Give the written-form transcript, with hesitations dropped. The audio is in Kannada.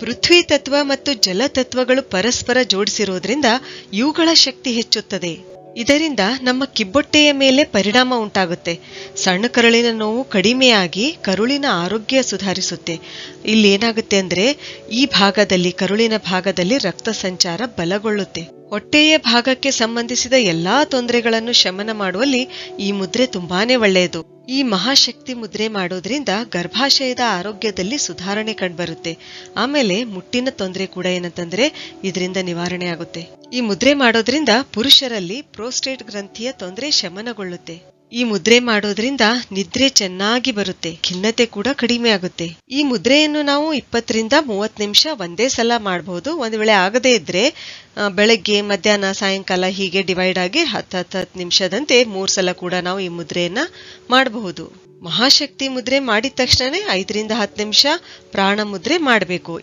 ಪೃಥ್ವಿ ತತ್ವ ಮತ್ತು ಜಲ ತತ್ವಗಳು ಪರಸ್ಪರ ಜೋಡಿಸಿರೋದ್ರಿಂದ ಇವುಗಳ ಶಕ್ತಿ ಹೆಚ್ಚುತ್ತದೆ. ಇದರಿಂದ ನಮ್ಮ ಕಿಬ್ಬೊಟ್ಟೆಯ ಮೇಲೆ ಪರಿಣಾಮ ಉಂಟಾಗುತ್ತೆ. ಸಣ್ಣ ಕರುಳಿನ ನೋವು ಕಡಿಮೆಯಾಗಿ ಕರುಳಿನ ಆರೋಗ್ಯ ಸುಧಾರಿಸುತ್ತೆ. ಇಲ್ಲಿ ಏನಾಗುತ್ತೆ ಅಂದ್ರೆ ಈ ಭಾಗದಲ್ಲಿ, ಕರುಳಿನ ಭಾಗದಲ್ಲಿ ರಕ್ತ ಸಂಚಾರ ಬಲಗೊಳ್ಳುತ್ತೆ. ಹೊಟ್ಟೆಯ ಭಾಗಕ್ಕೆ ಸಂಬಂಧಿಸಿದ ಎಲ್ಲಾ ತೊಂದರೆಗಳನ್ನು ಶಮನ ಮಾಡುವಲ್ಲಿ ಈ ಮುದ್ರೆ ತುಂಬಾನೇ ಒಳ್ಳೆಯದು. ಈ ಮಹಾಶಕ್ತಿ ಮುದ್ರೆ ಮಾಡೋದ್ರಿಂದ ಗರ್ಭಾಶಯದ ಆರೋಗ್ಯದಲ್ಲಿ ಸುಧಾರಣೆ ಕಂಡುಬರುತ್ತೆ. ಆಮೇಲೆ ಮುಟ್ಟಿನ ತೊಂದರೆ ಕೂಡ ಏನಂತಂದ್ರೆ ಇದರಿಂದ ನಿವಾರಣೆ ಆಗುತ್ತೆ. ಈ ಮುದ್ರೆ ಮಾಡೋದ್ರಿಂದ ಪುರುಷರಲ್ಲಿ ಪ್ರೋಸ್ಟೇಟ್ ಗ್ರಂಥಿಯ ತೊಂದರೆ ಶಮನಗೊಳ್ಳುತ್ತೆ. ಈ ಮುದ್ರೆ ಮಾಡೋದ್ರಿಂದ ನಿದ್ರೆ ಚೆನ್ನಾಗಿ ಬರುತ್ತೆ, ಖಿನ್ನತೆ ಕೂಡ ಕಡಿಮೆ ಆಗುತ್ತೆ. ಈ ಮುದ್ರೆಯನ್ನು ನಾವು 20 ರಿಂದ 30 ನಿಮಿಷ ಒಂದೇ ಸಲ ಮಾಡಬಹುದು. ಒಂದ್ ವೇಳೆ ಆಗದೇ ಇದ್ರೆ ಬೆಳಗ್ಗೆ, ಮಧ್ಯಾಹ್ನ, ಸಾಯಂಕಾಲ ಹೀಗೆ ಡಿವೈಡ್ ಆಗಿ 10 ನಿಮಿಷದಂತೆ 3 ಸಲ ಕೂಡ ನಾವು ಈ ಮುದ್ರೆಯನ್ನ ಮಾಡಬಹುದು. ಮಹಾಶಕ್ತಿ ಮುದ್ರೆ ಮಾಡಿದ ತಕ್ಷಣನೇ 5 ರಿಂದ 10 ನಿಮಿಷ ಪ್ರಾಣ ಮುದ್ರೆ ಮಾಡಬೇಕು.